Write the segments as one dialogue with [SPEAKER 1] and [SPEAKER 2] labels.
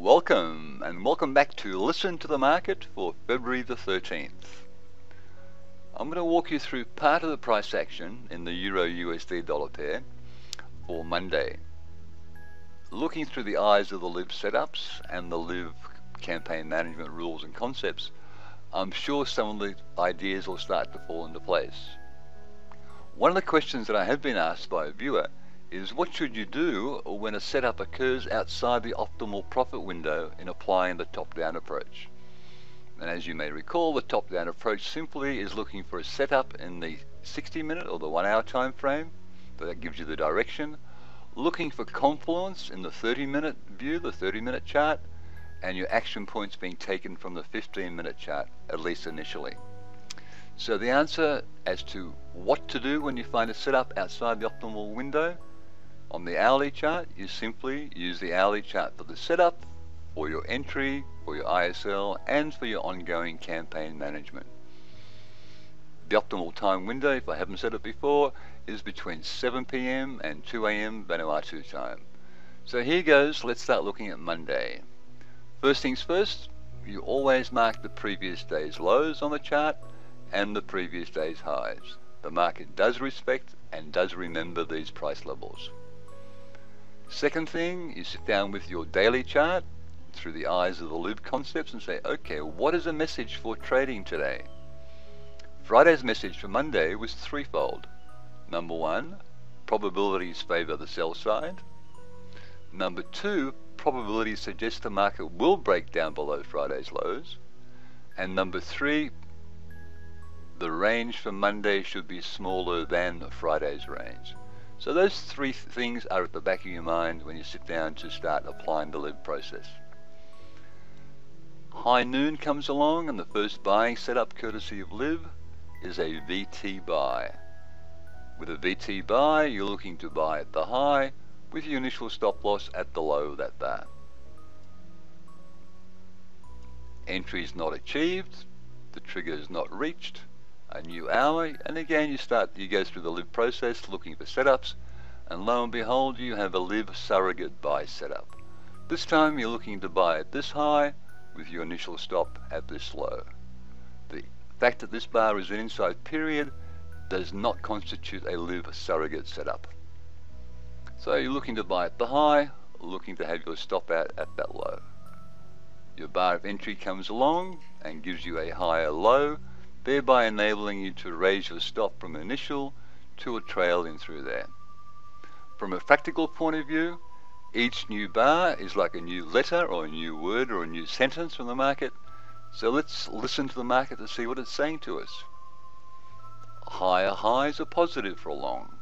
[SPEAKER 1] Welcome and welcome back to Listen to the Market for February the 13th. I'm going to walk you through part of the price action in the Euro USD dollar pair for Monday. Looking through the eyes of the L.I.V.E.T setups and the L.I.V.E campaign management rules and concepts, I'm sure some of the ideas will start to fall into place. One of the questions that I have been asked by a viewer is what should you do when a setup occurs outside the optimal profit window in applying the top-down approach. And as you may recall, the top-down approach simply is looking for a setup in the 60-minute or the 1-hour time frame, so that gives you the direction, looking for confluence in the 30-minute view, the 30-minute chart, and your action points being taken from the 15-minute chart, at least initially. So the answer as to what to do when you find a setup outside the optimal window, on the hourly chart, you simply use the hourly chart for the setup, for your entry, for your ISL, and for your ongoing campaign management. The optimal time window, if I haven't said it before, is between 7 PM and 2 AM Vanuatu time. So here goes, let's start looking at Monday. First things first, you always mark the previous day's lows on the chart and the previous day's highs. The market does respect and does remember these price levels. Second thing, you sit down with your daily chart through the eyes of the L.I.V.E concepts and say, okay, what is the message for trading today? Friday's message for Monday was threefold. Number one, probabilities favor the sell side. Number two, probabilities suggest the market will break down below Friday's lows. And number three, the range for Monday should be smaller than Friday's range. So those three things are at the back of your mind when you sit down to start applying the L.I.V.E process. High noon comes along and the first buying setup courtesy of L.I.V.E is a VT buy. With a VT buy, you're looking to buy at the high with your initial stop loss at the low of that bar. Entry is not achieved, the trigger is not reached, a new hour, and again you go through the L.I.V.E process looking for setups, and lo and behold you have a L.I.V.E surrogate buy setup. This time you're looking to buy at this high with your initial stop at this low. The fact that this bar is an inside period does not constitute a L.I.V.E surrogate setup. So you're looking to buy at the high, looking to have your stop out at that low. Your bar of entry comes along and gives you a higher low, thereby enabling you to raise your stop from initial to a trail in through there. From a practical point of view, each new bar is like a new letter or a new word or a new sentence from the market. So let's listen to the market to see what it's saying to us. Higher highs are positive for a long.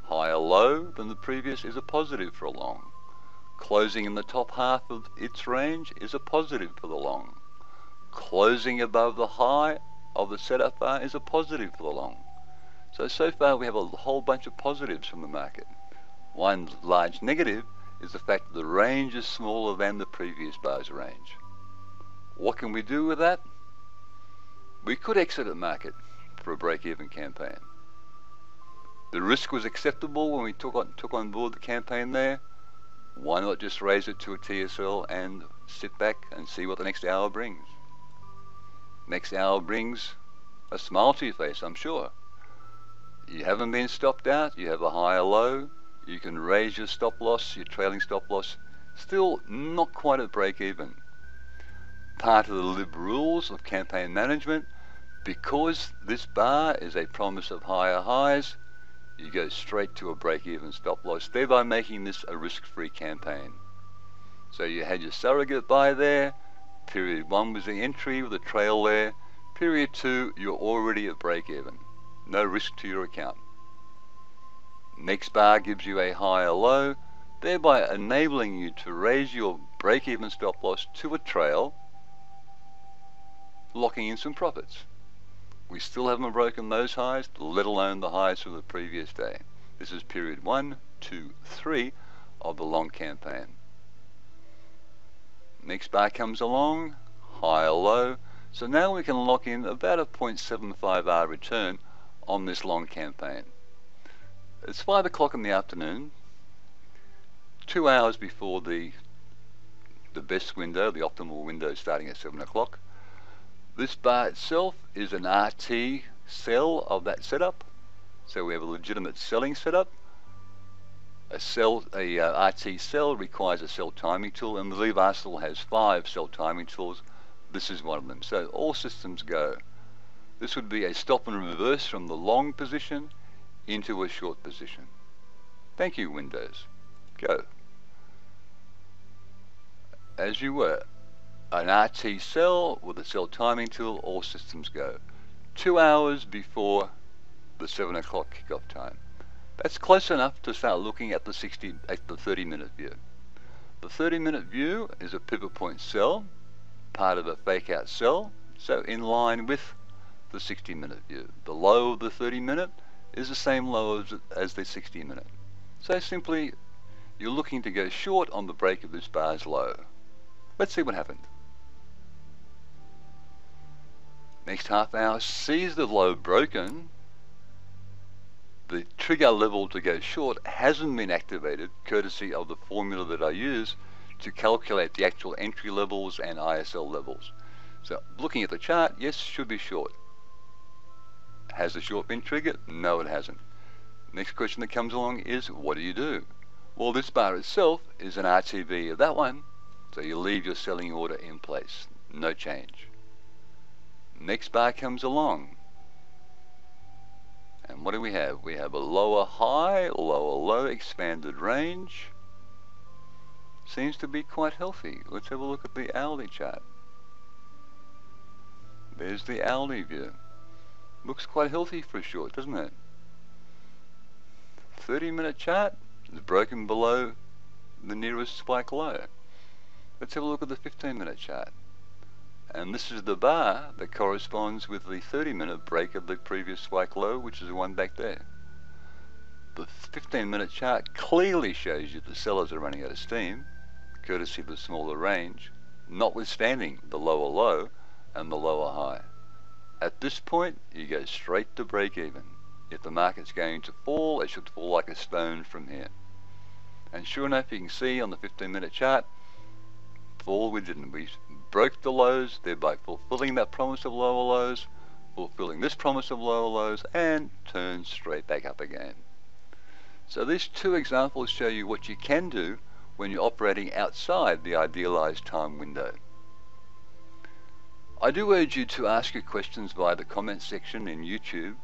[SPEAKER 1] Higher low than the previous is a positive for a long. Closing in the top half of its range is a positive for the long. Closing above the high of the setup bar is a positive for the long. So far we have a whole bunch of positives from the market. One large negative is the fact that the range is smaller than the previous bar's range. What can we do with that? We could exit the market for a break-even campaign. The risk was acceptable when we took on board the campaign there. Why not just raise it to a TSL and sit back and see what the next hour brings? Next hour brings a smile to your face, I'm sure. You haven't been stopped out, you have a higher low, you can raise your stop loss, your trailing stop loss, still not quite at break even. Part of the L.I.V.E rules of campaign management, because this bar is a promise of higher highs, you go straight to a break-even stop loss, thereby making this a risk-free campaign. So you had your surrogate buy there, period 1 was the entry with a trail there, period 2 you're already at break-even, no risk to your account. Next bar gives you a higher low, thereby enabling you to raise your break-even stop loss to a trail, locking in some profits. We still haven't broken those highs, let alone the highs from the previous day. This is period 1, 2, 3 of the long campaign. Next bar comes along, higher low, so now we can lock in about a 0.75R return on this long campaign. It's 5 o'clock in the afternoon, 2 hours before the best window, the optimal window starting at 7 o'clock. This bar itself is an RT cell of that setup. So we have a legitimate selling setup. A RT cell requires a cell timing tool, and the L.I.V.E.T.M arsenal has 5 cell timing tools. This is one of them. So all systems go. This would be a stop and reverse from the long position into a short position. Thank you, Windows. Go. As you were, an RT cell with a cell timing tool, all systems go. 2 hours before the 7 o'clock kickoff time. That's close enough to start looking at the 30-minute view. The 30-minute view is a pivot point cell, part of a fake out cell, so in line with the 60-minute view. The low of the 30-minute is the same low as the 60-minute. So simply, you're looking to go short on the break of this bar's low. Let's see what happened. Next half hour sees the low broken. The trigger level to go short hasn't been activated, courtesy of the formula that I use to calculate the actual entry levels and ISL levels. So looking at the chart, yes, should be short. Has the short been triggered? No, it hasn't. Next question that comes along is, what do you do? Well, this bar itself is an RTV of that one, so you leave your selling order in place. No change. Next bar comes along. And what do we have? We have a lower high, lower low, expanded range. Seems to be quite healthy. Let's have a look at the hourly chart. There's the hourly view. Looks quite healthy for a short, doesn't it? 30-minute chart is broken below the nearest spike low. Let's have a look at the 15-minute chart. And this is the bar that corresponds with the 30-minute break of the previous spike low, which is the one back there. The 15-minute chart clearly shows you the sellers are running out of steam, courtesy of the smaller range, notwithstanding the lower low and the lower high. At this point, you go straight to break even. If the market's going to fall, it should fall like a stone from here. And sure enough, you can see on the 15-minute chart, fall we didn't. We broke the lows, thereby fulfilling that promise of lower lows, fulfilling this promise of lower lows, and turn straight back up again. So these two examples show you what you can do when you're operating outside the idealized time window. I do urge you to ask your questions via the comments section in YouTube,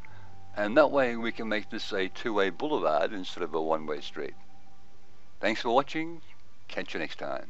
[SPEAKER 1] and that way we can make this a two-way boulevard instead of a one-way street. Thanks for watching. Catch you next time.